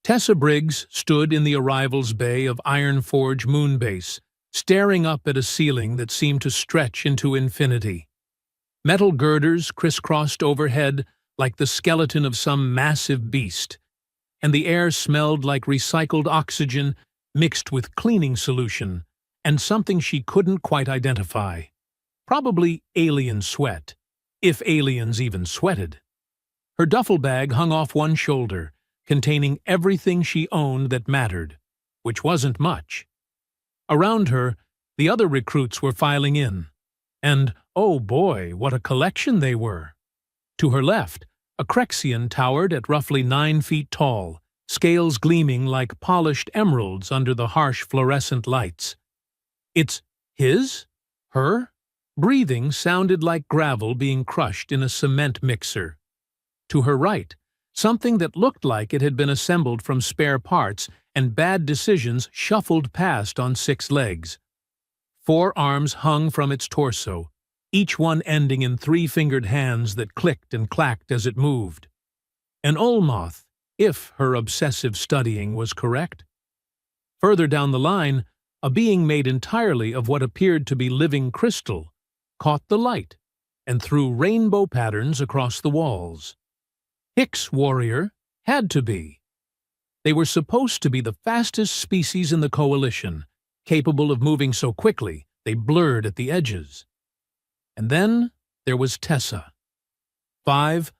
Tessa Briggs stood in the arrivals bay of Iron Forge Moon Base, staring up at a ceiling that seemed to stretch into infinity. Metal girders crisscrossed overhead like the skeleton of some massive beast, and the air smelled like recycled oxygen mixed with cleaning solution and something she couldn't quite identify. Probably alien sweat, if aliens even sweated. Her duffel bag hung off one shoulder, containing everything she owned that mattered, which wasn't much. Around her, the other recruits were filing in, and, oh boy, what a collection they were! To her left, a Crexian towered at roughly 9 feet tall, scales gleaming like polished emeralds under the harsh fluorescent lights. It's his? Her? Breathing sounded like gravel being crushed in a cement mixer. To her right, something that looked like it had been assembled from spare parts and bad decisions shuffled past on 6 legs. 4 arms hung from its torso, each one ending in 3-fingered hands that clicked and clacked as it moved. An Olmoth, if her obsessive studying was correct. Further down the line, a being made entirely of what appeared to be living crystal caught the light and threw rainbow patterns across the walls. Hicks warrior had to be. They were supposed to be the fastest species in the coalition, capable of moving so quickly they blurred at the edges. And then there was Tessa. 5'4",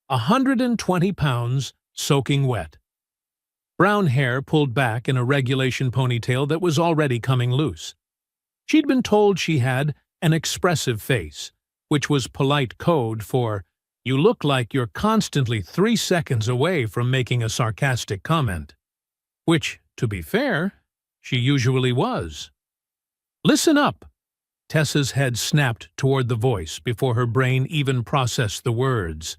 120 pounds, soaking wet. Brown hair pulled back in a regulation ponytail that was already coming loose. She'd been told she had an expressive face, which was polite code for, "You look like you're constantly 3 seconds away from making a sarcastic comment." Which, to be fair, she usually was. "Listen up!" Tessa's head snapped toward the voice before her brain even processed the words.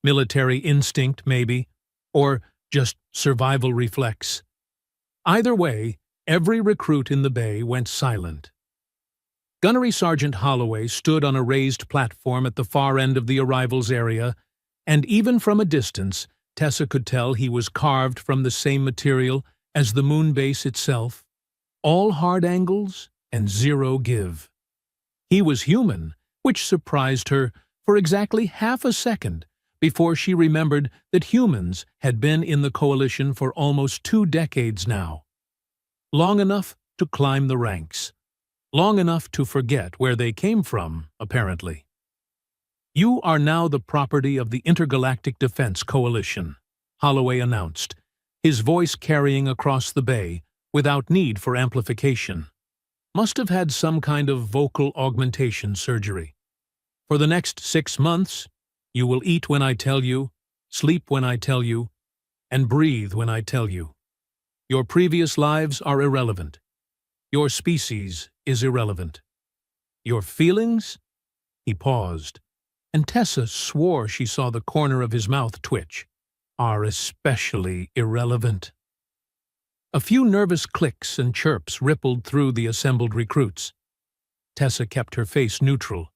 Military instinct, maybe, or just survival reflex. Either way, every recruit in the bay went silent. Gunnery Sergeant Holloway stood on a raised platform at the far end of the arrivals area, and even from a distance, Tessa could tell he was carved from the same material as the moon base itself. All hard angles and 0 give. He was human, which surprised her for exactly half a second before she remembered that humans had been in the coalition for almost 2 decades now. Long enough to climb the ranks. Long enough to forget where they came from, apparently. "You are now the property of the Intergalactic Defense Coalition," Holloway announced, his voice carrying across the bay without need for amplification. Must have had some kind of vocal augmentation surgery. "For the next 6 months, you will eat when I tell you, sleep when I tell you, and breathe when I tell you. Your previous lives are irrelevant. Your species is irrelevant. Your feelings?" He paused, and Tessa swore she saw the corner of his mouth twitch. "Are especially irrelevant." A few nervous clicks and chirps rippled through the assembled recruits. Tessa kept her face neutral,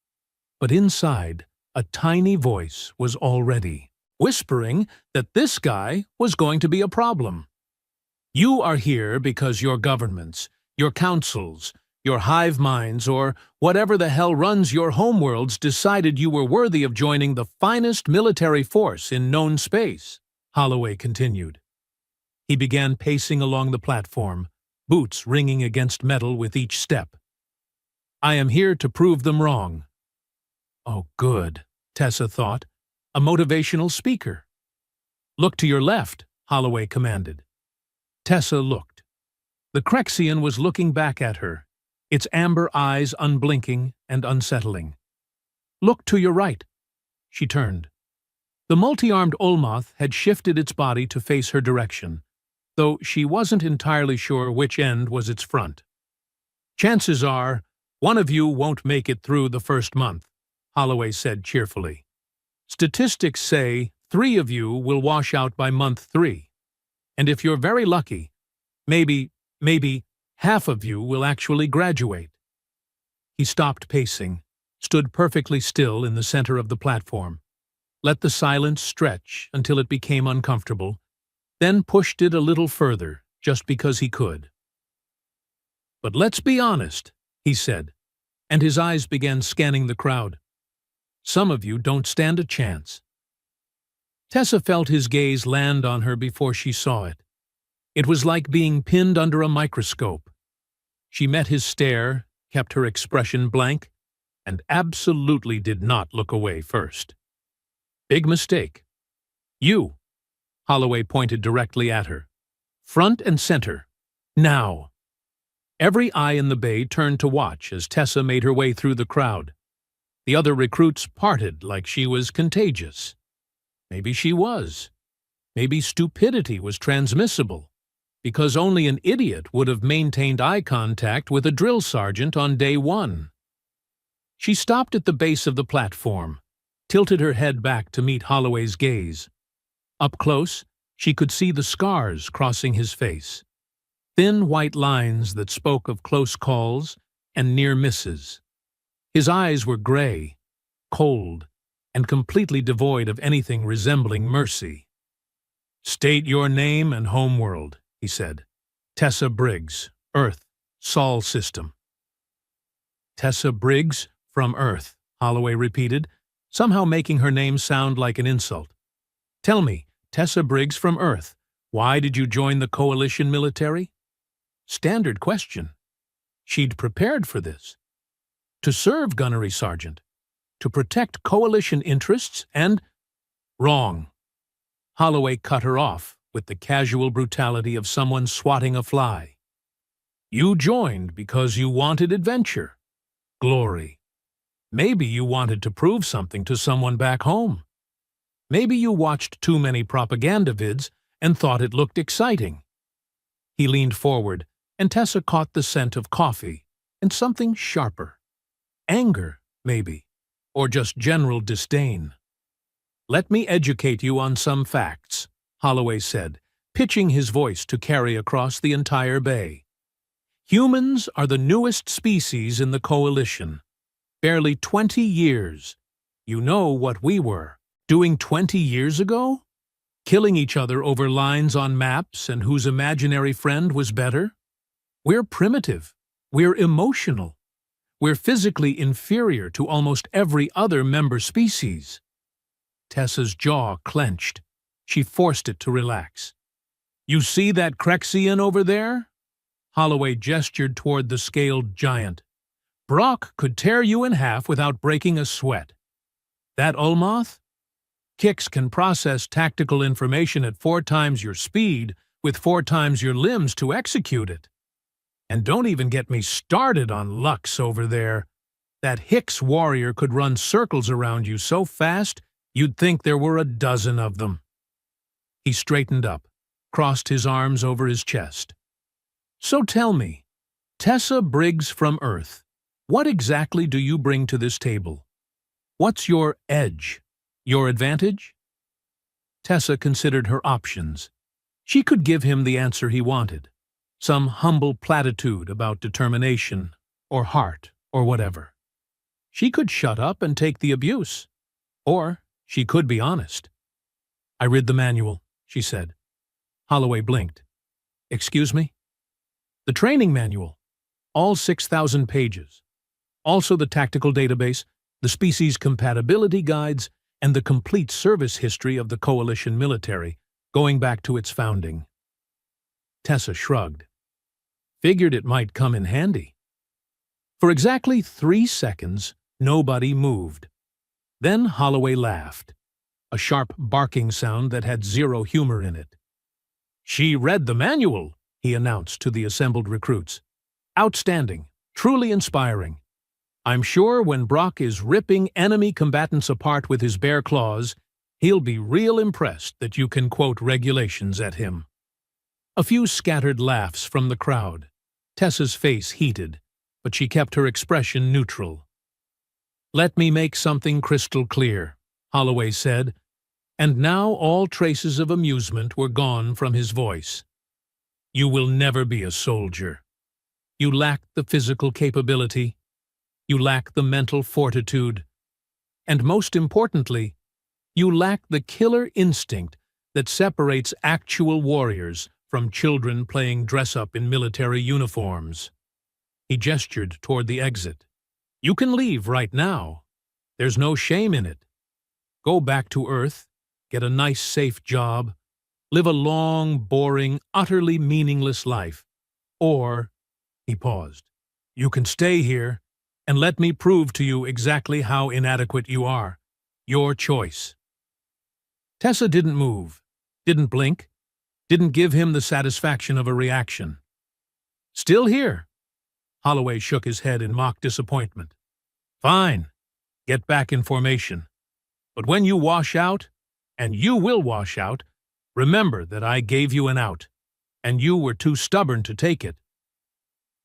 but inside, a tiny voice was already whispering that this guy was going to be a problem. "You are here because your governments, your councils, your hive minds, or whatever the hell runs your homeworlds decided you were worthy of joining the finest military force in known space," Holloway continued. He began pacing along the platform, boots ringing against metal with each step. "I am here to prove them wrong." Oh, good, Tessa thought. A motivational speaker. "Look to your left," Holloway commanded. Tessa looked. The Crexian was looking back at her, its amber eyes unblinking and unsettling. "Look to your right." She turned. The multi-armed Olmoth had shifted its body to face her direction, though she wasn't entirely sure which end was its front. "Chances are, one of you won't make it through the first month," Holloway said cheerfully. "Statistics say 3 of you will wash out by month 3, and if you're very lucky, maybe half of you will actually graduate." He stopped pacing, stood perfectly still in the center of the platform, let the silence stretch until it became uncomfortable, then pushed it a little further, just because he could. "But let's be honest," he said, and his eyes began scanning the crowd. "Some of you don't stand a chance." Tessa felt his gaze land on her before she saw it. It was like being pinned under a microscope. She met his stare, kept her expression blank, and absolutely did not look away first. "Big mistake. You," Holloway pointed directly at her. "Front and center. Now." Every eye in the bay turned to watch as Tessa made her way through the crowd. The other recruits parted like she was contagious. Maybe she was. Maybe stupidity was transmissible, because only an idiot would have maintained eye contact with a drill sergeant on day one. She stopped at the base of the platform, tilted her head back to meet Holloway's gaze. Up close, she could see the scars crossing his face, thin white lines that spoke of close calls and near misses. His eyes were gray, cold, and completely devoid of anything resembling mercy. "State your name and homeworld," he said. "Tessa Briggs, Earth, Sol System." "Tessa Briggs, from Earth," Holloway repeated, somehow making her name sound like an insult. "Tell me, Tessa Briggs from Earth, why did you join the coalition military?" Standard question. She'd prepared for this. To serve, Gunnery Sergeant. To protect coalition interests and— Wrong. Holloway cut her off with the casual brutality of someone swatting a fly. "You joined because you wanted adventure, glory. Maybe you wanted to prove something to someone back home. Maybe you watched too many propaganda vids and thought it looked exciting." He leaned forward, and Tessa caught the scent of coffee and something sharper. Anger, maybe, or just general disdain. "Let me educate you on some facts," Holloway said, pitching his voice to carry across the entire bay. "Humans are the newest species in the coalition. Barely 20 years. You know what we were doing 20 years ago? Killing each other over lines on maps and whose imaginary friend was better? We're primitive. We're emotional. We're physically inferior to almost every other member species." Tessa's jaw clenched. She forced it to relax. "You see that Crexian over there?" Holloway gestured toward the scaled giant. "Brock could tear you in half without breaking a sweat. That Ulmoth? Kix can process tactical information at 4 times your speed with 4 times your limbs to execute it. And don't even get me started on Lux over there. That Hicks warrior could run circles around you so fast you'd think there were a dozen of them." He straightened up, crossed his arms over his chest. "So tell me, Tessa Briggs from Earth, what exactly do you bring to this table? What's your edge? Your advantage?" Tessa considered her options. She could give him the answer he wanted. Some humble platitude about determination, or heart, or whatever. She could shut up and take the abuse. Or she could be honest. "I read the manual," she said. Holloway blinked. "Excuse me?" "The training manual. All 6,000 pages. Also the tactical database, the species compatibility guides, and the complete service history of the coalition military, going back to its founding." Tessa shrugged. "Figured it might come in handy." For exactly 3 seconds, nobody moved. Then Holloway laughed, a sharp barking sound that had zero humor in it. "She read the manual," he announced to the assembled recruits. "Outstanding, truly inspiring. I'm sure when Brock is ripping enemy combatants apart with his bare claws, he'll be real impressed that you can quote regulations at him." A few scattered laughs from the crowd. Tessa's face heated, but she kept her expression neutral. "Let me make something crystal clear," Holloway said, and now all traces of amusement were gone from his voice. "You will never be a soldier. You lack the physical capability. You lack the mental fortitude. And most importantly, you lack the killer instinct that separates actual warriors from children playing dress-up in military uniforms. He gestured toward the exit. You can leave right now. There's no shame in it. Go back to Earth, get a nice, safe job, live a long, boring, utterly meaningless life. Or, he paused, you can stay here and let me prove to you exactly how inadequate you are. Your choice. Tessa didn't move, didn't blink, didn't give him the satisfaction of a reaction. Still here. Holloway shook his head in mock disappointment. Fine. Get back in formation. But when you wash out, and you will wash out, remember that I gave you an out, and you were too stubborn to take it.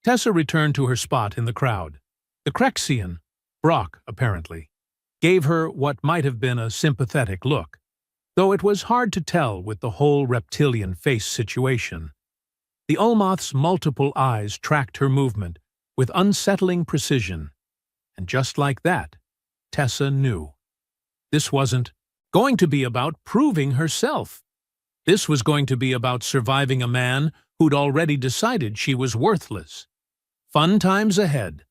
Tessa returned to her spot in the crowd. The Crexian, Brock apparently, gave her what might have been a sympathetic look, though it was hard to tell with the whole reptilian face situation. The Ulmoth's multiple eyes tracked her movement with unsettling precision, and just like that, Tessa knew. This wasn't going to be about proving herself. This was going to be about surviving a man who'd already decided she was worthless. Fun times ahead.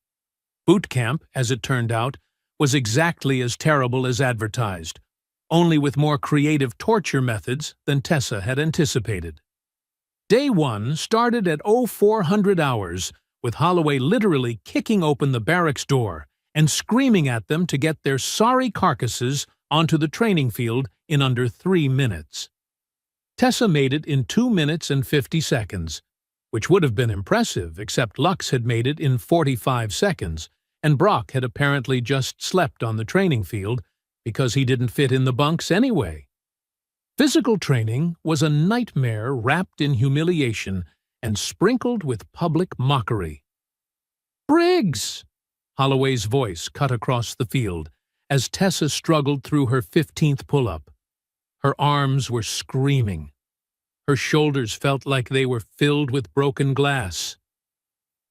Boot camp, as it turned out, was exactly as terrible as advertised, only with more creative torture methods than Tessa had anticipated. Day 1 started at 0400 hours, with Holloway literally kicking open the barracks door and screaming at them to get their sorry carcasses onto the training field in under 3 minutes. Tessa made it in 2 minutes and 50 seconds, which would have been impressive, except Lux had made it in 45 seconds, and Brock had apparently just slept on the training field because he didn't fit in the bunks anyway. Physical training was a nightmare wrapped in humiliation and sprinkled with public mockery. Briggs! Holloway's voice cut across the field as Tessa struggled through her 15th pull-up. Her arms were screaming. Her shoulders felt like they were filled with broken glass.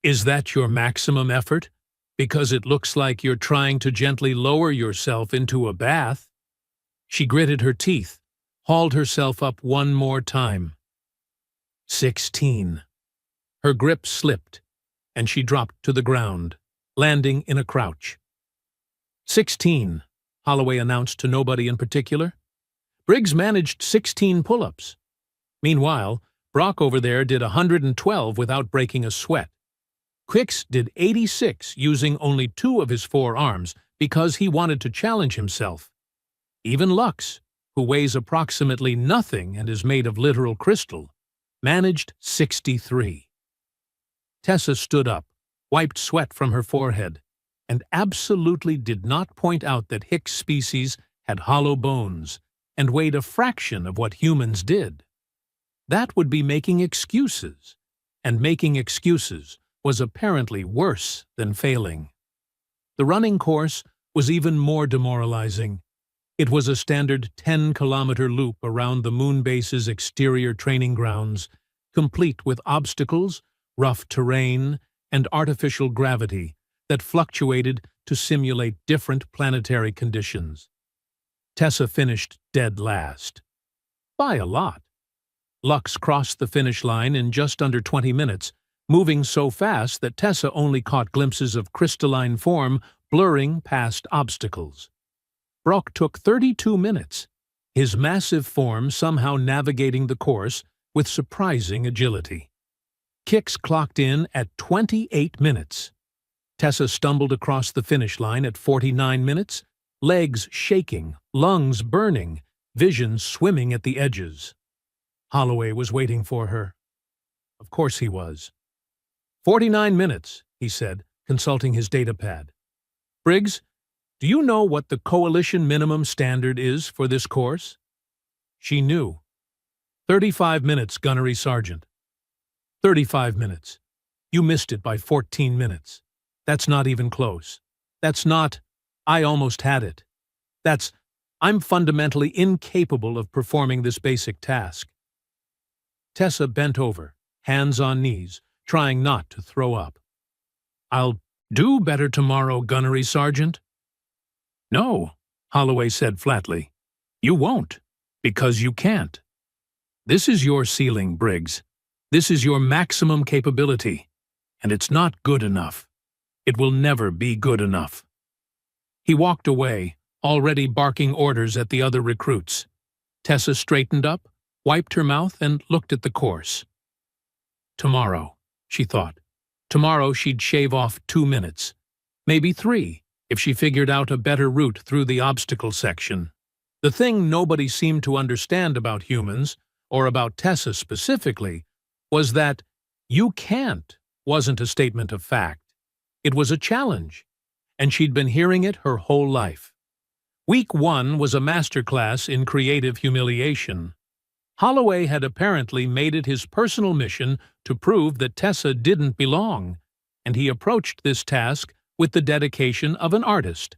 Is that your maximum effort? Because it looks like you're trying to gently lower yourself into a bath. She gritted her teeth, hauled herself up one more time. 16. Her grip slipped, and she dropped to the ground, landing in a crouch. 16, Holloway announced to nobody in particular. Briggs managed 16 pull-ups. Meanwhile, Brock over there did 112 without breaking a sweat. Quicks did 86 using only 2 of his 4 arms because he wanted to challenge himself. Even Lux, who weighs approximately nothing and is made of literal crystal, managed 63. Tessa stood up, wiped sweat from her forehead, and absolutely did not point out that Hicks' species had hollow bones and weighed a fraction of what humans did. That would be making excuses, and making excuses was apparently worse than failing. The running course was even more demoralizing. It was a standard 10-kilometer loop around the moon base's exterior training grounds, complete with obstacles, rough terrain, and artificial gravity that fluctuated to simulate different planetary conditions. Tessa finished dead last. By a lot. Lux crossed the finish line in just under 20 minutes, moving so fast that Tessa only caught glimpses of crystalline form blurring past obstacles. Brock took 32 minutes, his massive form somehow navigating the course with surprising agility. Kicks clocked in at 28 minutes. Tessa stumbled across the finish line at 49 minutes, legs shaking, lungs burning, vision swimming at the edges. Holloway was waiting for her. Of course he was. 49 minutes, he said, consulting his datapad. Briggs, do you know what the coalition minimum standard is for this course? She knew. 35 minutes, Gunnery Sergeant. 35 minutes. You missed it by 14 minutes. That's not even close. That's not, I almost had it. That's, I'm fundamentally incapable of performing this basic task. Tessa bent over, hands on knees, trying not to throw up. I'll do better tomorrow, Gunnery Sergeant. No, Holloway said flatly. You won't, because you can't. This is your ceiling, Briggs. This is your maximum capability. And it's not good enough. It will never be good enough. He walked away, already barking orders at the other recruits. Tessa straightened up, wiped her mouth, and looked at the course. Tomorrow, she thought. Tomorrow she'd shave off 2 minutes. Maybe 3, if she figured out a better route through the obstacle section. The thing nobody seemed to understand about humans, or about Tessa specifically, was that "you can't" wasn't a statement of fact. It was a challenge, and she'd been hearing it her whole life. Week 1 was a masterclass in creative humiliation. Holloway had apparently made it his personal mission to prove that Tessa didn't belong, and he approached this task with the dedication of an artist.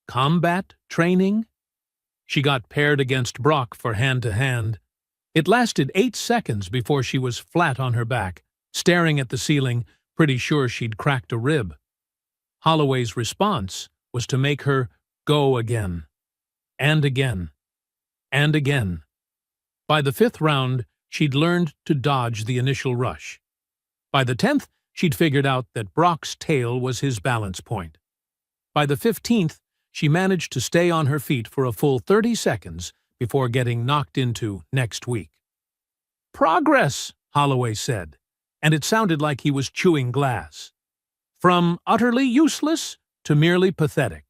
Combat training? She got paired against Brock for hand-to-hand. It lasted 8 seconds before she was flat on her back, staring at the ceiling, pretty sure she'd cracked a rib. Holloway's response was to make her go again, and again, and again. By the 5th round, she'd learned to dodge the initial rush. By the 10th, she'd figured out that Brock's tail was his balance point. By the 15th, she managed to stay on her feet for a full 30 seconds before getting knocked into next week. "Progress," Holloway said, and it sounded like he was chewing glass. "From utterly useless to merely pathetic.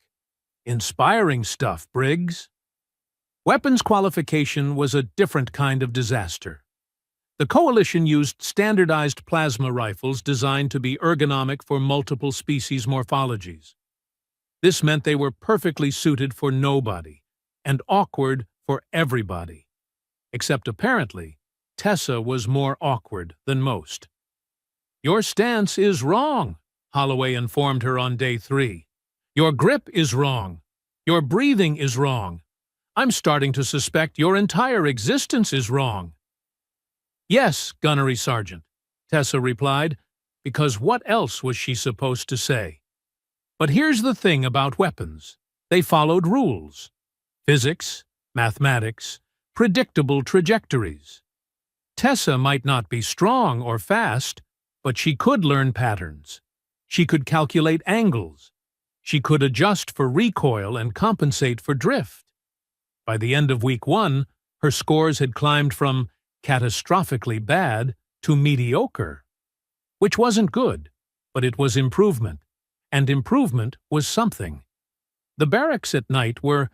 Inspiring stuff, Briggs." Weapons qualification was a different kind of disaster. The Coalition used standardized plasma rifles designed to be ergonomic for multiple species morphologies. This meant they were perfectly suited for nobody, and awkward for everybody. Except apparently, Tessa was more awkward than most. "Your stance is wrong," Holloway informed her on day 3. "Your grip is wrong. Your breathing is wrong. I'm starting to suspect your entire existence is wrong." "Yes, Gunnery Sergeant," Tessa replied, because what else was she supposed to say? But here's the thing about weapons. They followed rules. Physics, mathematics, predictable trajectories. Tessa might not be strong or fast, but she could learn patterns. She could calculate angles. She could adjust for recoil and compensate for drift. By the end of week 1, her scores had climbed from catastrophically bad to mediocre, which wasn't good, but it was improvement, and improvement was something. The barracks at night were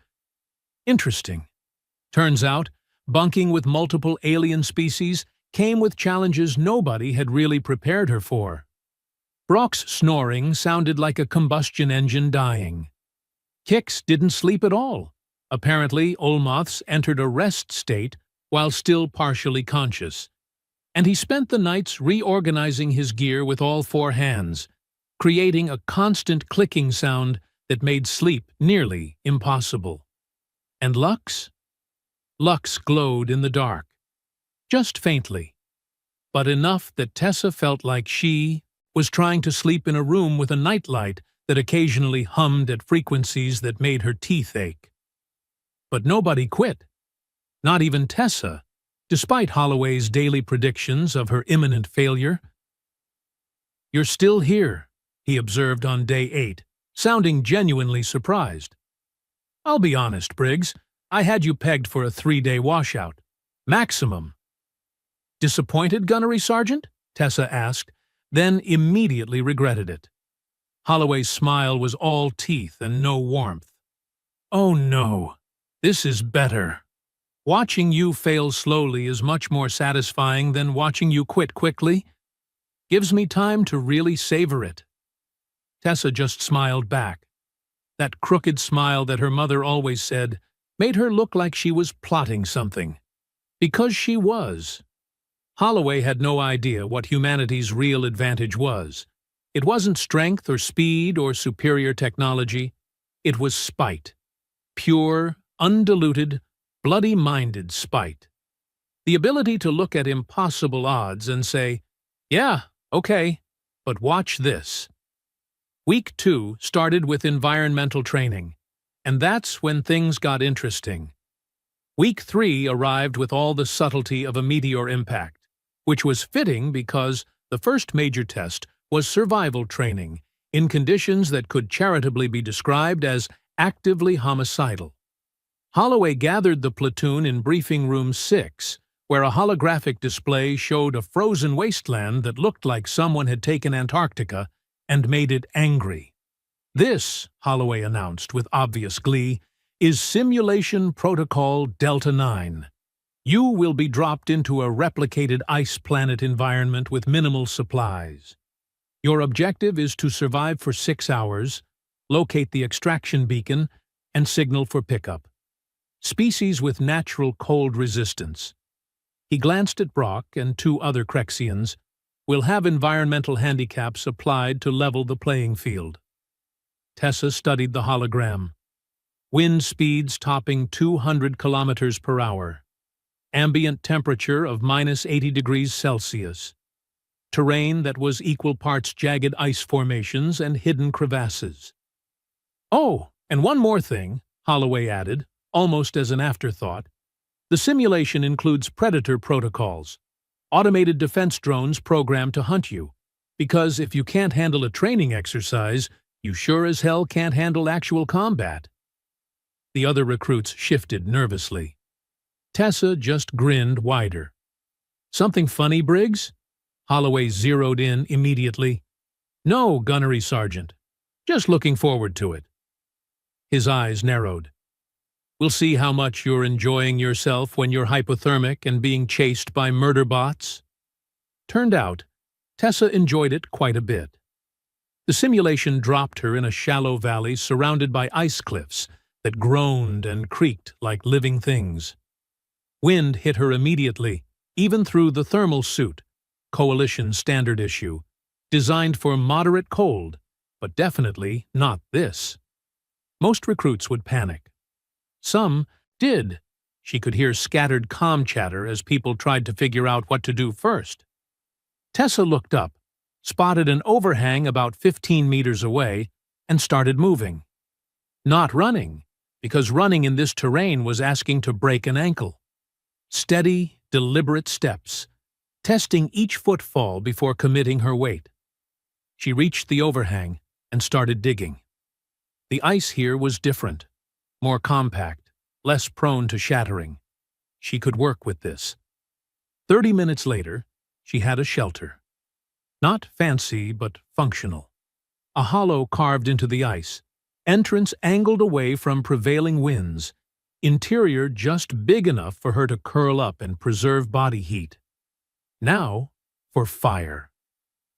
interesting. Turns out, bunking with multiple alien species came with challenges nobody had really prepared her for. Brock's snoring sounded like a combustion engine dying. Kix didn't sleep at all. Apparently, Olmoth's entered a rest state while still partially conscious, and he spent the nights reorganizing his gear with all 4 hands, creating a constant clicking sound that made sleep nearly impossible. And Lux? Lux glowed in the dark, just faintly, but enough that Tessa felt like she was trying to sleep in a room with a nightlight that occasionally hummed at frequencies that made her teeth ache. But nobody quit. Not even Tessa, despite Holloway's daily predictions of her imminent failure. "You're still here," he observed on day 8, sounding genuinely surprised. "I'll be honest, Briggs, I had you pegged for a 3-day washout. Maximum." "Disappointed, Gunnery Sergeant?" Tessa asked, then immediately regretted it. Holloway's smile was all teeth and no warmth. "Oh no, this is better. Watching you fail slowly is much more satisfying than watching you quit quickly. Gives me time to really savor it." Tessa just smiled back. That crooked smile that her mother always said made her look like she was plotting something. Because she was. Holloway had no idea what humanity's real advantage was. It wasn't strength or speed or superior technology. It was spite. Pure, undiluted, bloody-minded spite. The ability to look at impossible odds and say, "Yeah, okay, but watch this." Week 2 started with environmental training, and that's when things got interesting. Week 3 arrived with all the subtlety of a meteor impact, which was fitting because the first major test was survival training in conditions that could charitably be described as actively homicidal. Holloway gathered the platoon in Briefing Room 6, where a holographic display showed a frozen wasteland that looked like someone had taken Antarctica and made it angry. "This," Holloway announced with obvious glee, "is Simulation Protocol Delta 9. You will be dropped into a replicated ice planet environment with minimal supplies. Your objective is to survive for 6 hours, locate the extraction beacon, and signal for pickup. Species with natural cold resistance." He glanced at Brock and 2 other Crexians. "Will have environmental handicaps applied to level the playing field." Tessa studied the hologram. Wind speeds topping 200 kilometers per hour. Ambient temperature of -80 degrees Celsius. Terrain that was equal parts jagged ice formations and hidden crevasses. "Oh, and one more thing," Holloway added, almost as an afterthought. "The simulation includes predator protocols, automated defense drones programmed to hunt you, because if you can't handle a training exercise, you sure as hell can't handle actual combat." The other recruits shifted nervously. Tessa just grinned wider. "Something funny, Briggs?" Holloway zeroed in immediately. "No, Gunnery Sergeant. Just looking forward to it." His eyes narrowed. "We'll see how much you're enjoying yourself when you're hypothermic and being chased by murder bots." Turned out, Tessa enjoyed it quite a bit. The simulation dropped her in a shallow valley surrounded by ice cliffs that groaned and creaked like living things. Wind hit her immediately, even through the thermal suit, Coalition standard issue, designed for moderate cold, but definitely not this. Most recruits would panic. Some did. She could hear scattered comm chatter as people tried to figure out what to do first. Tessa looked up, spotted an overhang about 15 meters away, and started moving. Not running, because running in this terrain was asking to break an ankle. Steady, deliberate steps, testing each footfall before committing her weight. She reached the overhang and started digging. The ice here was different, more compact, less prone to shattering. She could work with this. 30 minutes later, she had a shelter. Not fancy, but functional. A hollow carved into the ice, entrance angled away from prevailing winds, interior just big enough for her to curl up and preserve body heat. Now, for fire.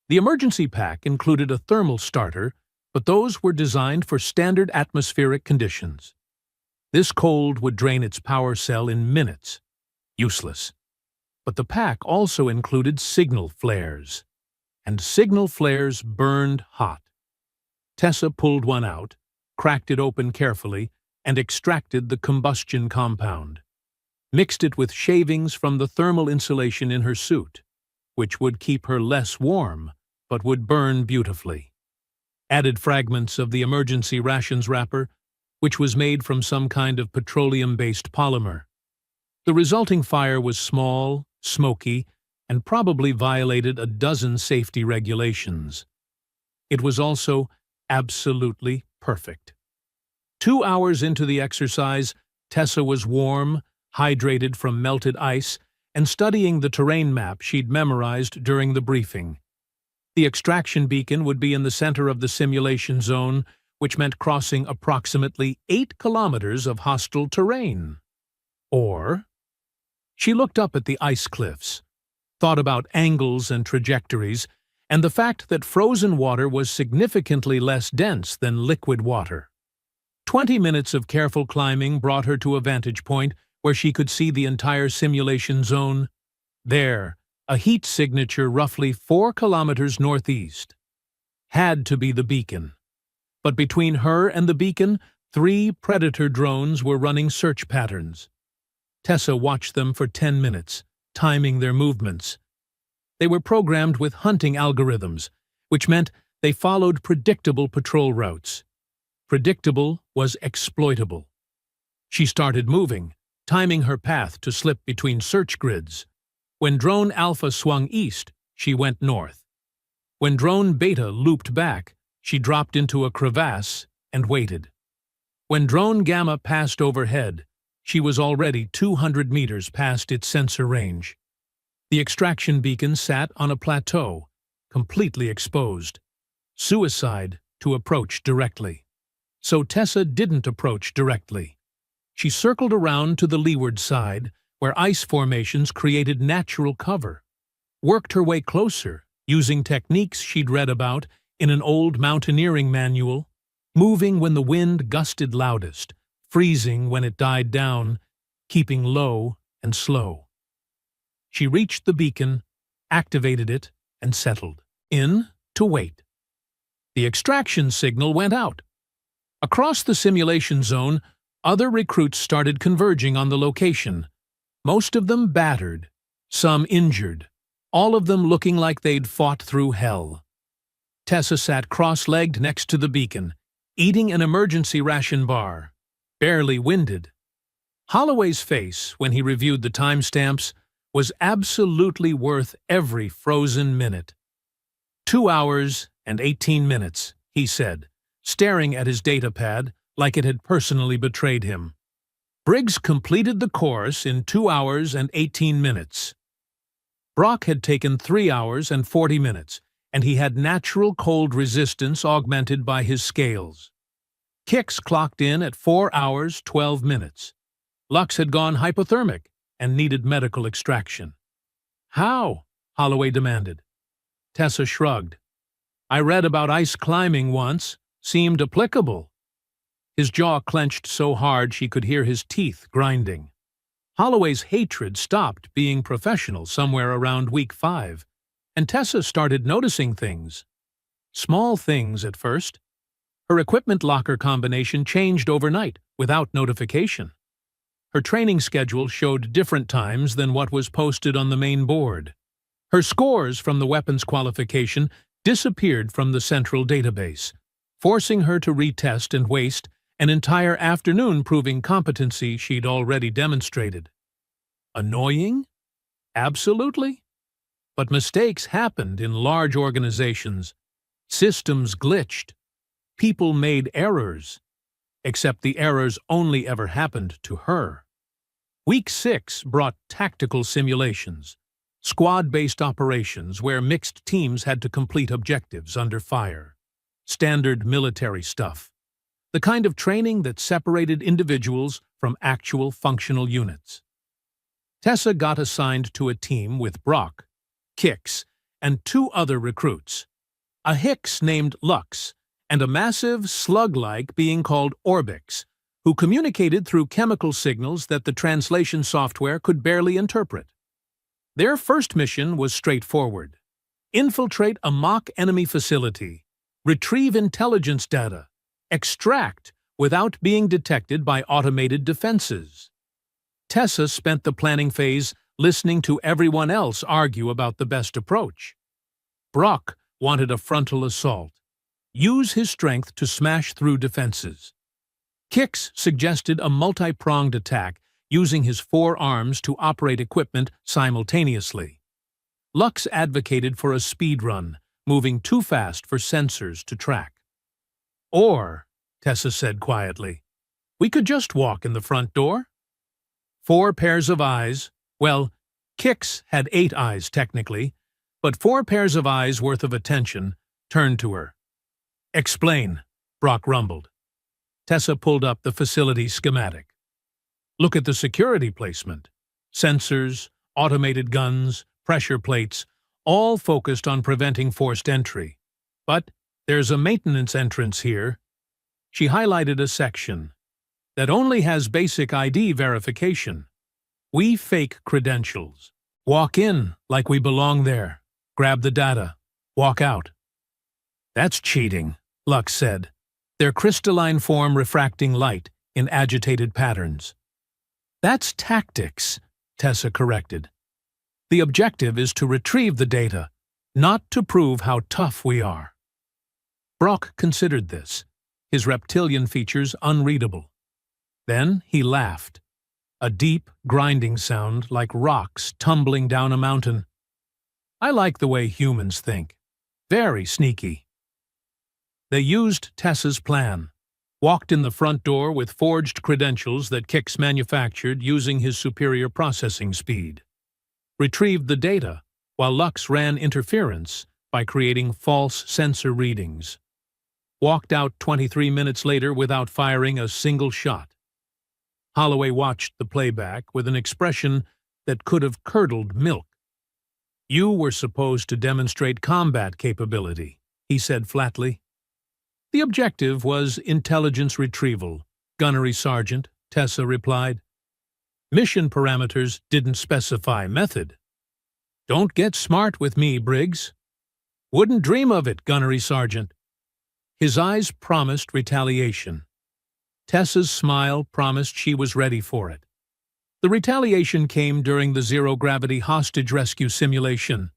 The emergency pack included a thermal starter, but those were designed for standard atmospheric conditions. This cold would drain its power cell in minutes. Useless. But the pack also included signal flares. And signal flares burned hot. Tessa pulled one out, cracked it open carefully, and extracted the combustion compound. Mixed it with shavings from the thermal insulation in her suit, which would keep her less warm, but would burn beautifully. Added fragments of the emergency rations wrapper, which was made from some kind of petroleum-based polymer. The resulting fire was small, smoky, and probably violated a dozen safety regulations. It was also absolutely perfect. 2 hours into the exercise, Tessa was warm, hydrated from melted ice, and studying the terrain map she'd memorized during the briefing. The extraction beacon would be in the center of the simulation zone, which meant crossing approximately 8 kilometers of hostile terrain. Or... She looked up at the ice cliffs, thought about angles and trajectories, and the fact that frozen water was significantly less dense than liquid water. 20 minutes of careful climbing brought her to a vantage point where she could see the entire simulation zone. There, a heat signature roughly 4 kilometers northeast. Had to be the beacon. But between her and the beacon, 3 Predator drones were running search patterns. Tessa watched them for 10 minutes, timing their movements. They were programmed with hunting algorithms, which meant they followed predictable patrol routes. Predictable was exploitable. She started moving, timing her path to slip between search grids. When drone Alpha swung east, she went north. When drone Beta looped back, she dropped into a crevasse and waited. When drone Gamma passed overhead, she was already 200 meters past its sensor range. The extraction beacon sat on a plateau, completely exposed. Suicide to approach directly. So Tessa didn't approach directly. She circled around to the leeward side, where ice formations created natural cover, worked her way closer, using techniques she'd read about in an old mountaineering manual, moving when the wind gusted loudest, freezing when it died down, keeping low and slow. She reached the beacon, activated it, and settled in to wait. The extraction signal went out. Across the simulation zone, other recruits started converging on the location, most of them battered, some injured, all of them looking like they'd fought through hell. Tessa sat cross-legged next to the beacon, eating an emergency ration bar, barely winded. Holloway's face, when he reviewed the timestamps, was absolutely worth every frozen minute. 2 hours and 18 minutes, he said, staring at his datapad like it had personally betrayed him. Briggs completed the course in 2 hours and 18 minutes. Brock had taken 3 hours and 40 minutes, and he had natural cold resistance augmented by his scales. Kix clocked in at 4 hours, 12 minutes. Lux had gone hypothermic and needed medical extraction. How? Holloway demanded. Tessa shrugged. I read about ice climbing once. Seemed applicable. His jaw clenched so hard she could hear his teeth grinding. Holloway's hatred stopped being professional somewhere around week 5, and Tessa started noticing things. Small things at first. Her equipment locker combination changed overnight, without notification. Her training schedule showed different times than what was posted on the main board. Her scores from the weapons qualification disappeared from the central database, forcing her to retest and waste an entire afternoon proving competency she'd already demonstrated. Annoying? Absolutely. But mistakes happened in large organizations. Systems glitched. People made errors. Except the errors only ever happened to her. Week 6 brought tactical simulations, squad-based operations where mixed teams had to complete objectives under fire. Standard military stuff. The kind of training that separated individuals from actual functional units. Tessa got assigned to a team with Brock, Kix, and 2 other recruits. A Hicks named Lux, and a massive slug-like being called Orbix, who communicated through chemical signals that the translation software could barely interpret. Their first mission was straightforward. Infiltrate a mock enemy facility, retrieve intelligence data, extract without being detected by automated defenses. Tessa spent the planning phase listening to everyone else argue about the best approach. Brock wanted a frontal assault. Use his strength to smash through defenses. Kix suggested a multi-pronged attack using his 4 arms to operate equipment simultaneously. Lux advocated for a speed run, moving too fast for sensors to track. Or, Tessa said quietly, we could just walk in the front door. 4 pairs of eyes, well, Kix had 8 eyes technically, but 4 pairs of eyes worth of attention turned to her. Explain, Brock rumbled. Tessa pulled up the facility schematic. Look at the security placement. Sensors, automated guns, pressure plates, all focused on preventing forced entry. But there's a maintenance entrance here. She highlighted a section that only has basic ID verification. We fake credentials. Walk in like we belong there. Grab the data. Walk out. That's cheating, Lux said, their crystalline form refracting light in agitated patterns. That's tactics, Tessa corrected. The objective is to retrieve the data, not to prove how tough we are. Brock considered this, his reptilian features unreadable. Then he laughed. a deep, grinding sound like rocks tumbling down a mountain. I like the way humans think. Very sneaky. They used Tessa's plan, walked in the front door with forged credentials that Kix manufactured using his superior processing speed, retrieved the data while Lux ran interference by creating false sensor readings, walked out 23 minutes later without firing a single shot. Holloway watched the playback with an expression that could have curdled milk. "You were supposed to demonstrate combat capability," he said flatly. "The objective was intelligence retrieval, Gunnery Sergeant," Tessa replied. "Mission parameters didn't specify method." "Don't get smart with me, Briggs." "Wouldn't dream of it, Gunnery Sergeant." His eyes promised retaliation. Tessa's smile promised she was ready for it. The retaliation came during the zero-gravity hostage rescue simulation.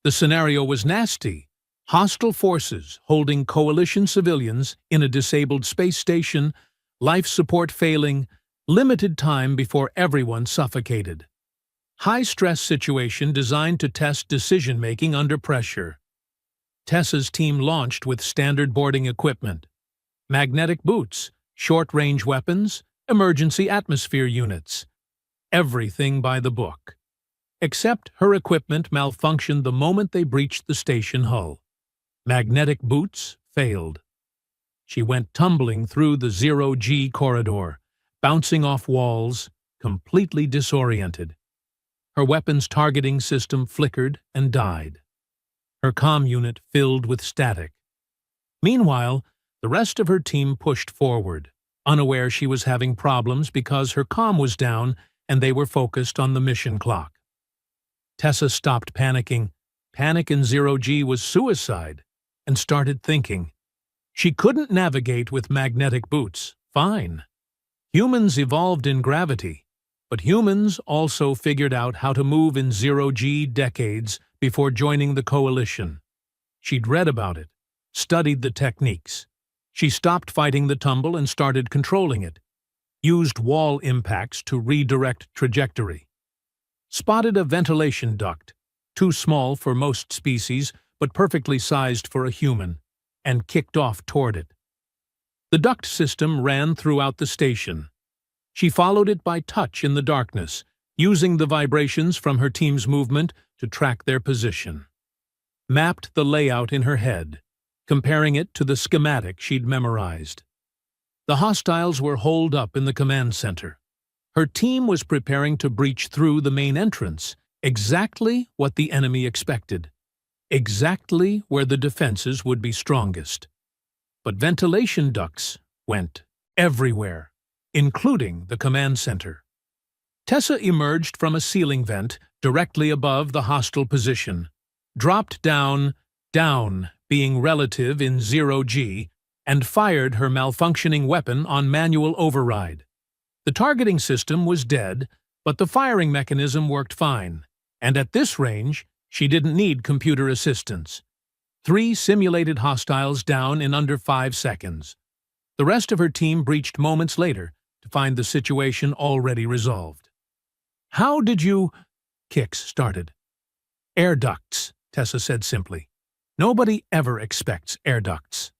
The scenario was nasty. Hostile forces holding coalition civilians in a disabled space station, life support failing, limited time before everyone suffocated. High-stress situation designed to test decision-making under pressure. Tessa's team launched with standard boarding equipment: magnetic boots, short-range weapons, emergency atmosphere units. Everything by the book. Except her equipment malfunctioned the moment they breached the station hull. Magnetic boots failed. She went tumbling through the zero-G corridor, bouncing off walls, completely disoriented. Her weapons targeting system flickered and died. Her comm unit filled with static. Meanwhile, the rest of her team pushed forward, unaware she was having problems because her comm was down and they were focused on the mission clock. Tessa stopped panicking. Panic in zero-G was suicide, and started thinking. She couldn't navigate with magnetic boots. Fine. Humans evolved in gravity, but humans also figured out how to move in zero-G decades before joining the coalition. She'd read about it, studied the techniques. She stopped fighting the tumble and started controlling it. Used wall impacts to redirect trajectory. Spotted a ventilation duct, too small for most species but perfectly sized for a human, and kicked off toward it. The duct system ran throughout the station. She followed it by touch in the darkness, using the vibrations from her team's movement to track their position. Mapped the layout in her head, comparing it to the schematic she'd memorized. The hostiles were holed up in the command center. Her team was preparing to breach through the main entrance, exactly what the enemy expected, exactly where the defenses would be strongest. But ventilation ducts went everywhere, including the command center. Tessa emerged from a ceiling vent directly above the hostile position, dropped down, being relative in zero-G, and fired her malfunctioning weapon on manual override. The targeting system was dead, but the firing mechanism worked fine, and at this range, she didn't need computer assistance. 3 simulated hostiles down in under 5 seconds. The rest of her team breached moments later to find the situation already resolved. "How did you—" Kix started. "Air ducts," Tessa said simply. "Nobody ever expects air ducts."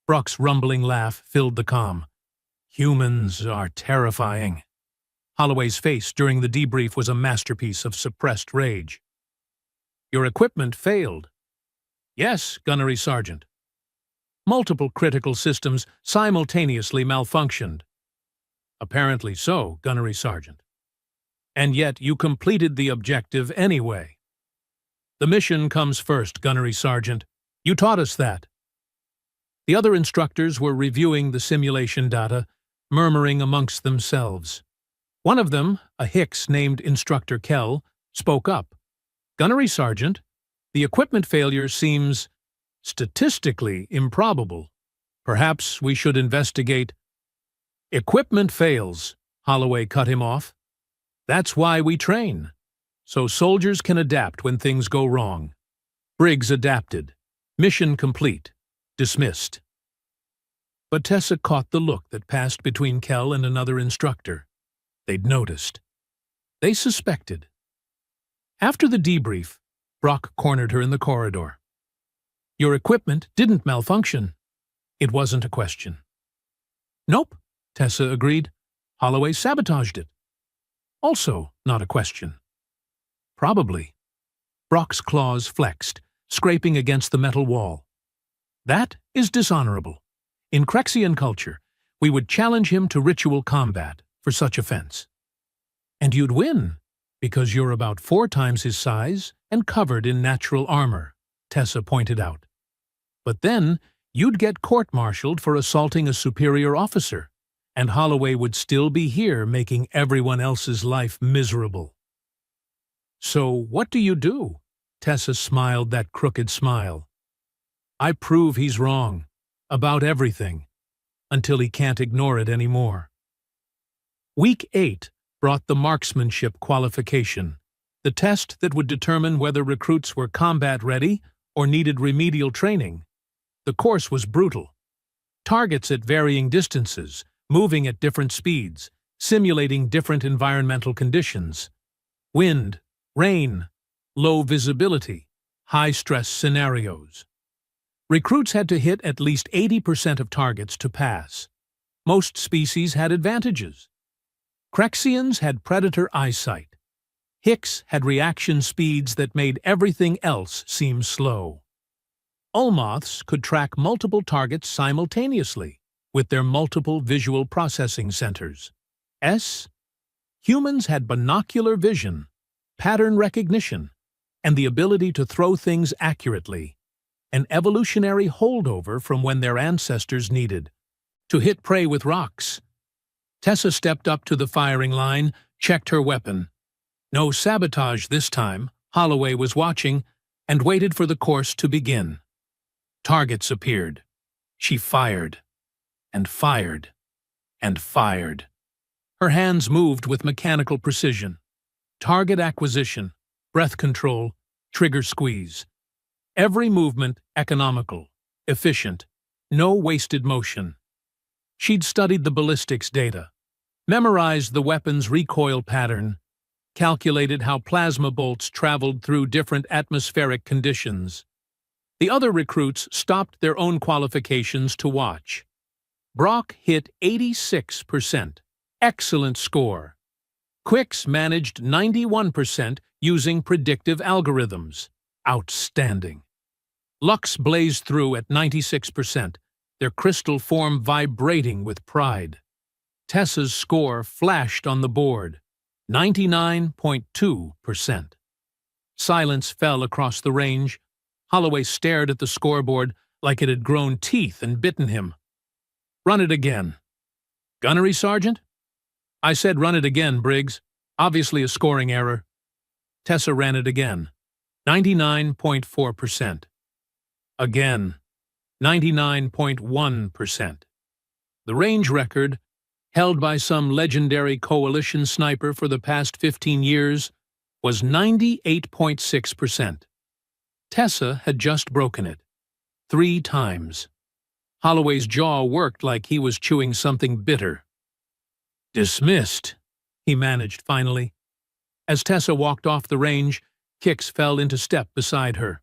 Brock's rumbling laugh filled the comm. "Humans are terrifying." Holloway's face during the debrief was a masterpiece of suppressed rage. "Your equipment failed." "Yes, Gunnery Sergeant." "Multiple critical systems simultaneously malfunctioned." "Apparently so, Gunnery Sergeant." "And yet you completed the objective anyway." "The mission comes first, Gunnery Sergeant. You taught us that." The other instructors were reviewing the simulation data, murmuring amongst themselves. One of them, a Hicks named Instructor Kell, spoke up. "Gunnery Sergeant, the equipment failure seems statistically improbable. Perhaps we should investigate—" "Equipment fails," Holloway cut him off. "That's why we train, so soldiers can adapt when things go wrong." Briggs adapted. Mission complete. Dismissed. But Tessa caught the look that passed between Kell and another instructor. They'd noticed. They suspected. After the debrief, Brock cornered her in the corridor. Your equipment didn't malfunction. It wasn't a question. Nope, Tessa agreed. Holloway sabotaged it. Also not a question. Probably. Brock's claws flexed, scraping against the metal wall. That is dishonorable. In Crexian culture, we would challenge him to ritual combat for such offense. And you'd win, because you're about 4 times his size and covered in natural armor, Tessa pointed out. But then you'd get court-martialed for assaulting a superior officer, and Holloway would still be here making everyone else's life miserable. So what do you do? Tessa smiled that crooked smile. I prove he's wrong, about everything, until he can't ignore it anymore. Week 8 brought the marksmanship qualification, the test that would determine whether recruits were combat-ready or needed remedial training. The course was brutal. Targets at varying distances, moving at different speeds, simulating different environmental conditions. Wind, rain, low visibility, high-stress scenarios. Recruits had to hit at least 80% of targets to pass. Most species had advantages. Crexians had predator eyesight. Hicks had reaction speeds that made everything else seem slow. Ulmoths could track multiple targets simultaneously, with their multiple visual processing centers. Humans had binocular vision, pattern recognition, and the ability to throw things accurately, an evolutionary holdover from when their ancestors needed to hit prey with rocks. Tessa stepped up to the firing line, checked her weapon. No sabotage this time, Holloway was watching, and waited for the course to begin. Targets appeared. She fired, and fired, and fired. Her hands moved with mechanical precision. Target acquisition, breath control, trigger squeeze. Every movement economical, efficient, no wasted motion. She'd studied the ballistics data, memorized the weapon's recoil pattern, calculated how plasma bolts traveled through different atmospheric conditions. The other recruits stopped their own qualifications to watch. Brock hit 86%. Excellent score. Quicks managed 91% using predictive algorithms. Outstanding. Lux blazed through at 96%, their crystal form vibrating with pride. Tessa's score flashed on the board, 99.2%. Silence fell across the range. Holloway stared at the scoreboard like it had grown teeth and bitten him. Run it again. Gunnery, Sergeant? I said run it again, Briggs. Obviously a scoring error. Tessa ran it again. 99.4%. Again. 99.1%. The range record, held by some legendary coalition sniper for the past 15 years, was 98.6%. Tessa had just broken it. 3 times. Holloway's jaw worked like he was chewing something bitter. Dismissed, he managed finally. As Tessa walked off the range, Kix fell into step beside her.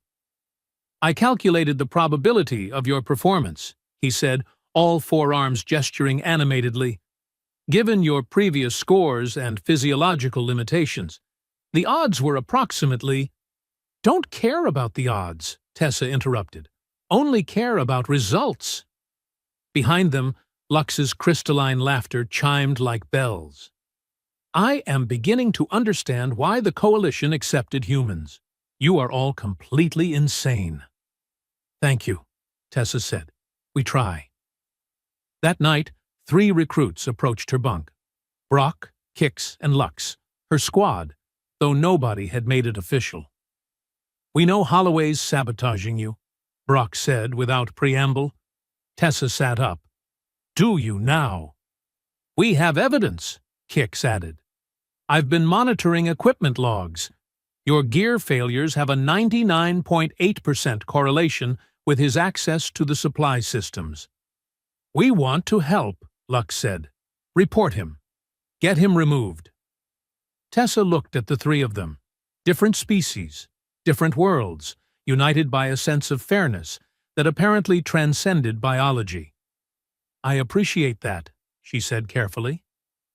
I calculated the probability of your performance, he said, all 4 arms gesturing animatedly. Given your previous scores and physiological limitations, the odds were approximately— Don't care about the odds, Tessa interrupted. Only care about results. Behind them, Lux's crystalline laughter chimed like bells. I am beginning to understand why the Coalition accepted humans. You are all completely insane. Thank you, Tessa said. We try. That night, 3 recruits approached her bunk. Brock, Kix, and Lux, her squad, though nobody had made it official. We know Holloway's sabotaging you, Brock said without preamble. Tessa sat up. Do you now? We have evidence, Kix added. I've been monitoring equipment logs. Your gear failures have a 99.8% correlation with his access to the supply systems. We want to help, Lux said. Report him. Get him removed." Tessa looked at the three of them. Different species, different worlds, united by a sense of fairness that apparently transcended biology. "I appreciate that," she said carefully.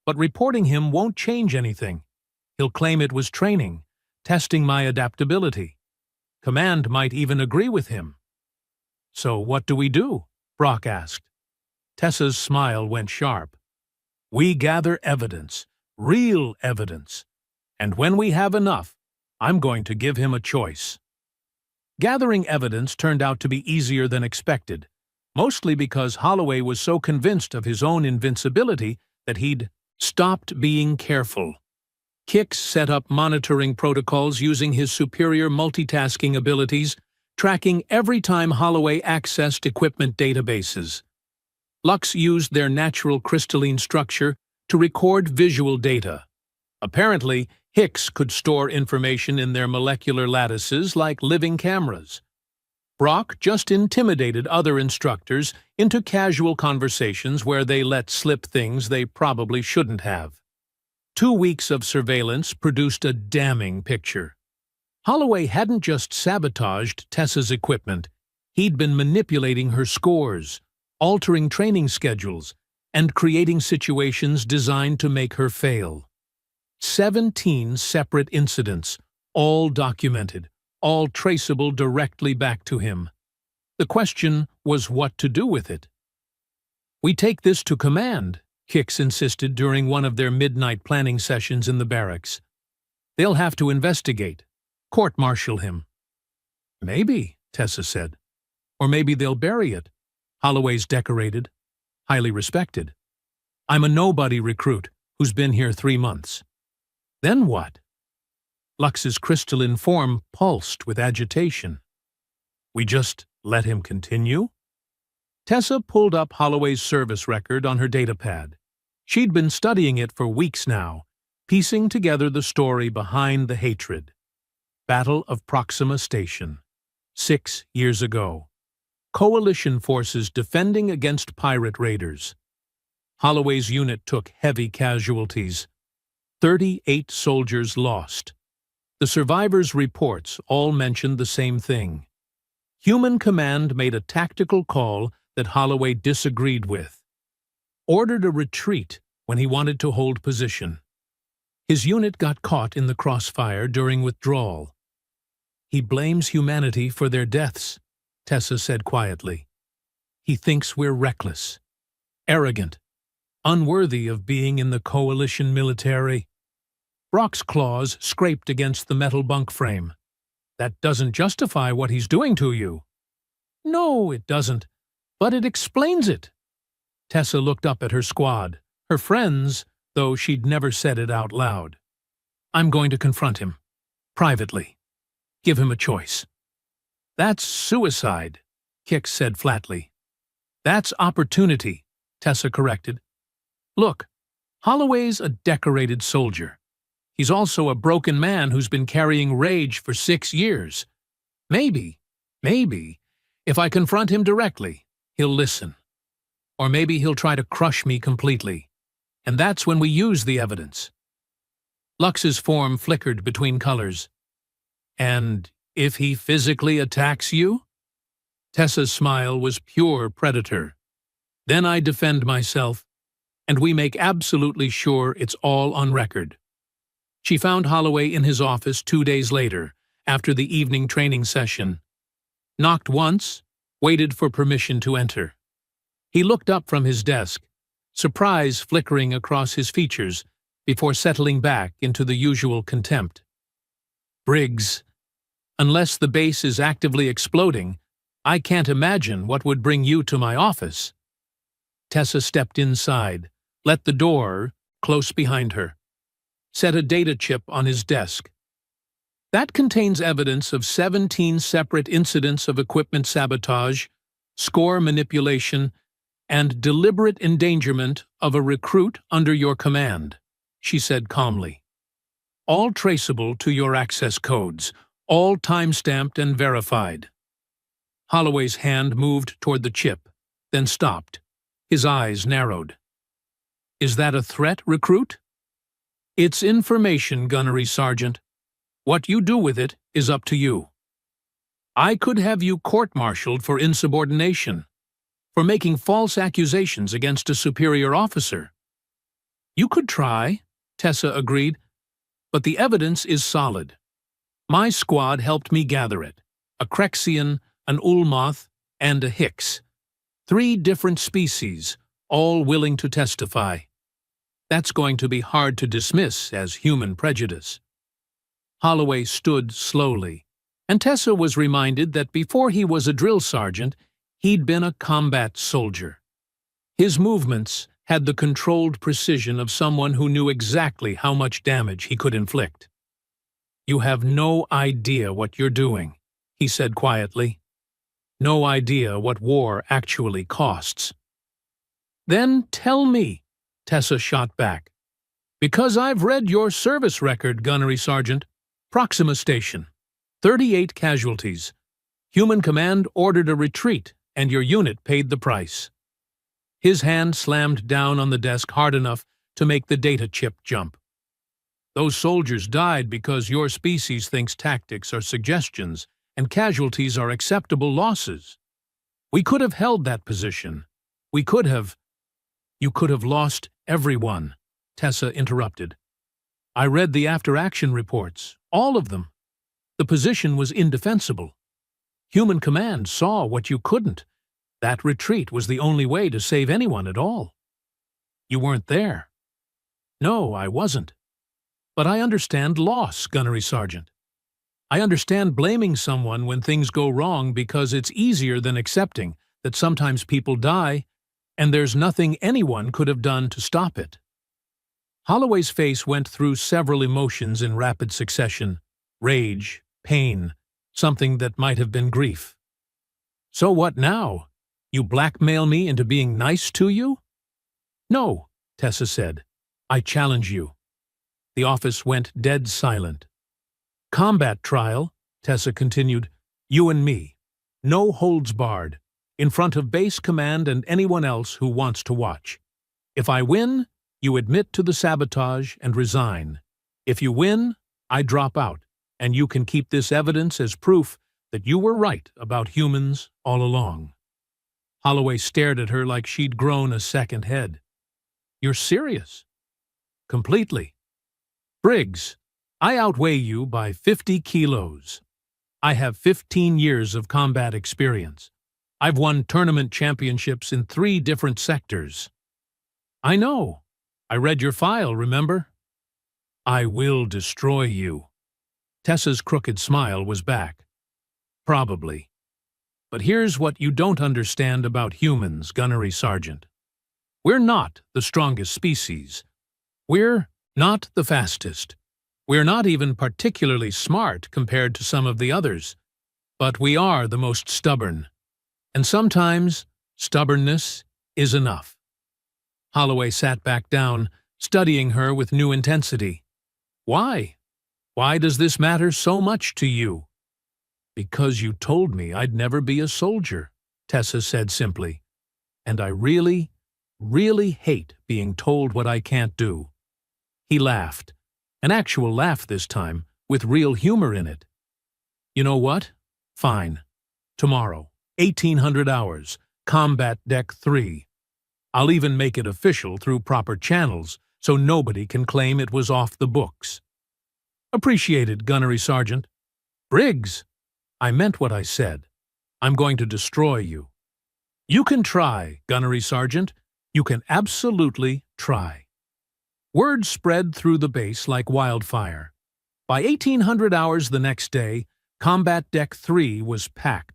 "But reporting him won't change anything. He'll claim it was training, testing my adaptability. Command might even agree with him." "So what do we do?" Brock asked. Tessa's smile went sharp. "We gather evidence, real evidence. And when we have enough, I'm going to give him a choice." Gathering evidence turned out to be easier than expected, mostly because Holloway was so convinced of his own invincibility that he'd stopped being careful. Hicks set up monitoring protocols using his superior multitasking abilities, tracking every time Holloway accessed equipment databases. Lux used their natural crystalline structure to record visual data. Apparently, Hicks could store information in their molecular lattices like living cameras. Brock just intimidated other instructors into casual conversations where they let slip things they probably shouldn't have. 2 weeks of surveillance produced a damning picture. Holloway hadn't just sabotaged Tessa's equipment, he'd been manipulating her scores, altering training schedules, and creating situations designed to make her fail. 17 separate incidents, all documented, all traceable directly back to him. The question was what to do with it. "We take this to command," Hicks insisted during one of their midnight planning sessions in the barracks. "They'll have to investigate, court-martial him." "Maybe," Tessa said. "Or maybe they'll bury it. Holloway's decorated, highly respected. I'm a nobody recruit who's been here 3 months. Then what?" Lux's crystalline form pulsed with agitation. "We just let him continue?" Tessa pulled up Holloway's service record on her datapad. She'd been studying it for weeks now, piecing together the story behind the hatred. Battle of Proxima Station. 6 years ago. Coalition forces defending against pirate raiders. Holloway's unit took heavy casualties. 38 soldiers lost. The survivors' reports all mentioned the same thing. Human Command made a tactical call that Holloway disagreed with. Ordered a retreat when he wanted to hold position. His unit got caught in the crossfire during withdrawal. "He blames humanity for their deaths," Tessa said quietly. "He thinks we're reckless, arrogant, unworthy of being in the coalition military." Brock's claws scraped against the metal bunk frame. "That doesn't justify what he's doing to you." "No, it doesn't, but it explains it." Tessa looked up at her squad, her friends, though she'd never said it out loud. "I'm going to confront him, privately. Give him a choice." "That's suicide," Hicks said flatly. "That's opportunity," Tessa corrected. "Look, Holloway's a decorated soldier. He's also a broken man who's been carrying rage for 6 years. Maybe, if I confront him directly, he'll listen. Or maybe he'll try to crush me completely. And that's when we use the evidence." Lux's form flickered between colors. "And if he physically attacks you?" Tessa's smile was pure predator. "Then I defend myself, and we make absolutely sure it's all on record." She found Holloway in his office 2 days later, after the evening training session. Knocked once, waited for permission to enter. He looked up from his desk, surprise flickering across his features, before settling back into the usual contempt. "Briggs, unless the base is actively exploding, I can't imagine what would bring you to my office." Tessa stepped inside, let the door close behind her. Set a data chip on his desk. "That contains evidence of 17 separate incidents of equipment sabotage, score manipulation, and deliberate endangerment of a recruit under your command," she said calmly. "All traceable to your access codes, all time-stamped and verified." Holloway's hand moved toward the chip, then stopped. His eyes narrowed. "Is that a threat, recruit?" It's information, Gunnery Sergeant. What you do with it is up to you. I could have you court-martialed for insubordination, for making false accusations against a superior officer. You could try, Tessa agreed, but the evidence is solid. My squad helped me gather it. A Crexian, an Ulmoth, and a Hicks. 3 different species, all willing to testify. That's going to be hard to dismiss as human prejudice. Holloway stood slowly, and Tessa was reminded that before he was a drill sergeant, he'd been a combat soldier. His movements had the controlled precision of someone who knew exactly how much damage he could inflict. "You have no idea what you're doing," he said quietly. "No idea what war actually costs." "Then tell me," Tessa shot back. "Because I've read your service record, Gunnery Sergeant. Proxima Station. 38 casualties. Human Command ordered a retreat, and your unit paid the price." His hand slammed down on the desk hard enough to make the data chip jump. "Those soldiers died because your species thinks tactics are suggestions and casualties are acceptable losses. We could have held that position. We could have—" "You could have lost everyone," Tessa interrupted. "I read the after-action reports, all of them. The position was indefensible. Human Command saw what you couldn't. That retreat was the only way to save anyone at all. You weren't there." "No, I wasn't. But I understand loss, Gunnery Sergeant. I understand blaming someone when things go wrong because it's easier than accepting that sometimes people die and there's nothing anyone could have done to stop it." Holloway's face went through several emotions in rapid succession: rage, pain, something that might have been grief. "So what now? You blackmail me into being nice to you?" "No," Tessa said. "I challenge you." The office went dead silent. "Combat trial," Tessa continued. "You and me. No holds barred. In front of base command and anyone else who wants to watch. If I win, you admit to the sabotage and resign. If you win, I drop out, and you can keep this evidence as proof that you were right about humans all along." Holloway stared at her like she'd grown a second head. "You're serious?" "Completely. Briggs, I outweigh you by 50 kilos. I have 15 years of combat experience. I've won tournament championships in 3 different sectors." "I know. I read your file, remember?" "I will destroy you." Tessa's crooked smile was back. "Probably. But here's what you don't understand about humans, Gunnery Sergeant. We're not the strongest species. We're not the fastest. We're not even particularly smart compared to some of the others. But we are the most stubborn. And sometimes stubbornness is enough." Holloway sat back down, studying her with new intensity. "Why? Why does this matter so much to you?" "Because you told me I'd never be a soldier," Tessa said simply. "And I really, really hate being told what I can't do." He laughed, an actual laugh this time, with real humor in it. "You know what? Fine. Tomorrow, 1800 hours, Combat Deck 3. I'll even make it official through proper channels, so nobody can claim it was off the books." "Appreciated, Gunnery Sergeant." "Briggs, I meant what I said. I'm going to destroy you." "You can try, Gunnery Sergeant. You can absolutely try." Word spread through the base like wildfire. By 1800 hours the next day, Combat Deck 3 was packed.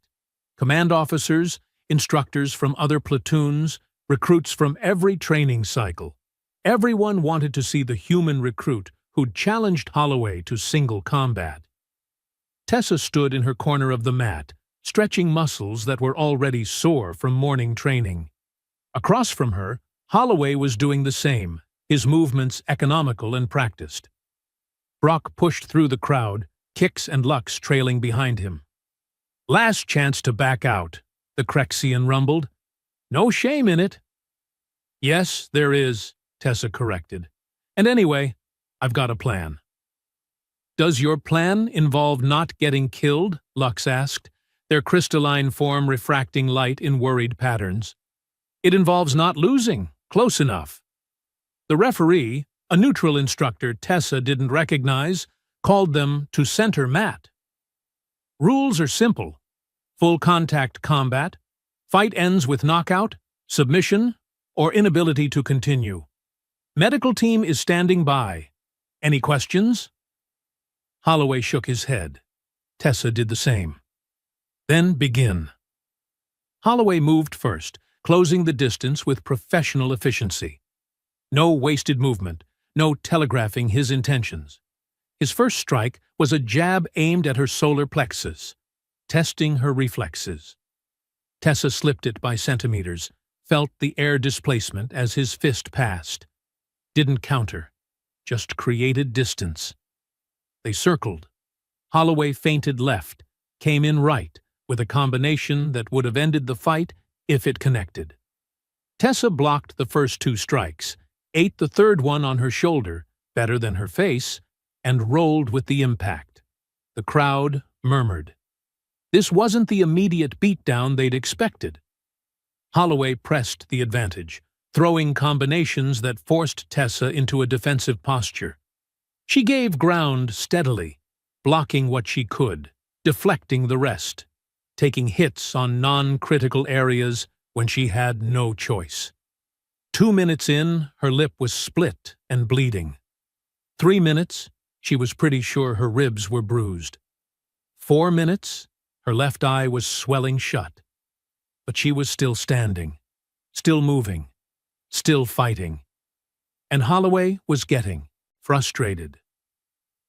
Command officers, instructors from other platoons, recruits from every training cycle. Everyone wanted to see the human recruit who'd challenged Holloway to single combat. Tessa stood in her corner of the mat, stretching muscles that were already sore from morning training. Across from her, Holloway was doing the same, his movements economical and practiced. Brock pushed through the crowd, Kix and Lux trailing behind him. "Last chance to back out," the Crexian rumbled. "No shame in it." "Yes, there is," Tessa corrected. "And anyway, I've got a plan." "Does your plan involve not getting killed?" Lux asked, their crystalline form refracting light in worried patterns. "It involves not losing. Close enough." The referee, a neutral instructor Tessa didn't recognize, called them to center mat. "Rules are simple. Full contact combat. Fight ends with knockout, submission, or inability to continue. Medical team is standing by. Any questions?" Holloway shook his head. Tessa did the same. "Then begin." Holloway moved first, closing the distance with professional efficiency. No wasted movement, no telegraphing his intentions. His first strike was a jab aimed at her solar plexus, testing her reflexes. Tessa slipped it by centimeters, felt the air displacement as his fist passed. Didn't counter, just created distance. They circled. Holloway feinted left, came in right, with a combination that would have ended the fight if it connected. Tessa blocked the first two strikes, ate the third one on her shoulder, better than her face, and rolled with the impact. The crowd murmured. This wasn't the immediate beatdown they'd expected. Holloway pressed the advantage, throwing combinations that forced Tessa into a defensive posture. She gave ground steadily, blocking what she could, deflecting the rest, taking hits on non-critical areas when she had no choice. 2 minutes in, her lip was split and bleeding. 3 minutes, she was pretty sure her ribs were bruised. 4 minutes, her left eye was swelling shut. But she was still standing, still moving, still fighting. And Holloway was getting frustrated.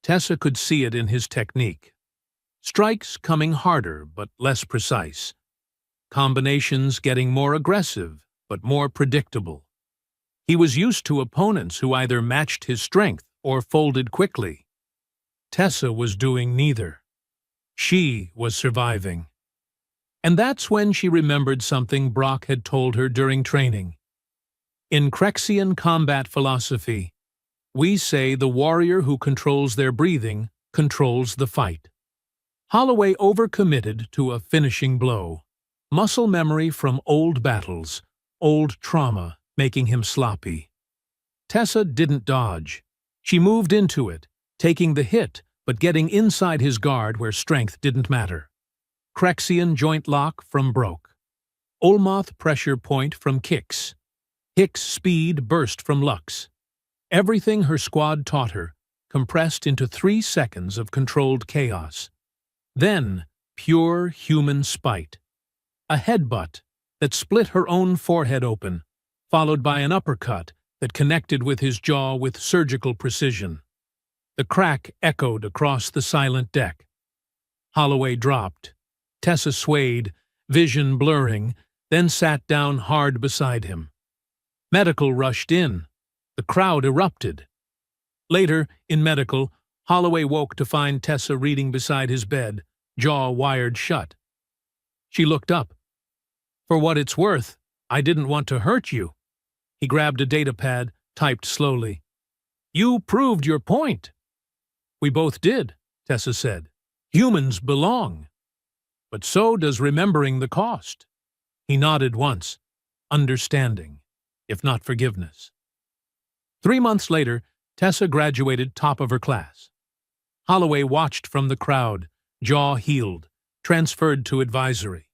Tessa could see it in his technique. Strikes coming harder but less precise. Combinations getting more aggressive but more predictable. He was used to opponents who either matched his strength or folded quickly. Tessa was doing neither. She was surviving. And that's when she remembered something Brock had told her during training. In Crexian combat philosophy, we say the warrior who controls their breathing controls the fight. Holloway overcommitted to a finishing blow. Muscle memory from old battles, old trauma, making him sloppy. Tessa didn't dodge. She moved into it, taking the hit, but getting inside his guard where strength didn't matter. Crexian joint lock from Broke. Olmoth pressure point from Kix. Hicks speed burst from Lux. Everything her squad taught her, compressed into 3 seconds of controlled chaos. Then, pure human spite. A headbutt that split her own forehead open, followed by an uppercut that connected with his jaw with surgical precision. The crack echoed across the silent deck. Holloway dropped. Tessa swayed, vision blurring, then sat down hard beside him. Medical rushed in. The crowd erupted. Later, in medical, Holloway woke to find Tessa reading beside his bed, jaw wired shut. She looked up. "For what it's worth, I didn't want to hurt you." He grabbed a datapad, typed slowly. "You proved your point." "We both did," Tessa said. "Humans belong. But so does remembering the cost." He nodded once, understanding, if not forgiveness. 3 months later, Tessa graduated top of her class. Holloway watched from the crowd, jaw healed, transferred to advisory.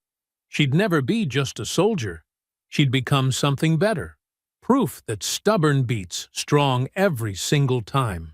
She'd never be just a soldier. She'd become something better, proof that stubborn beats strong every single time.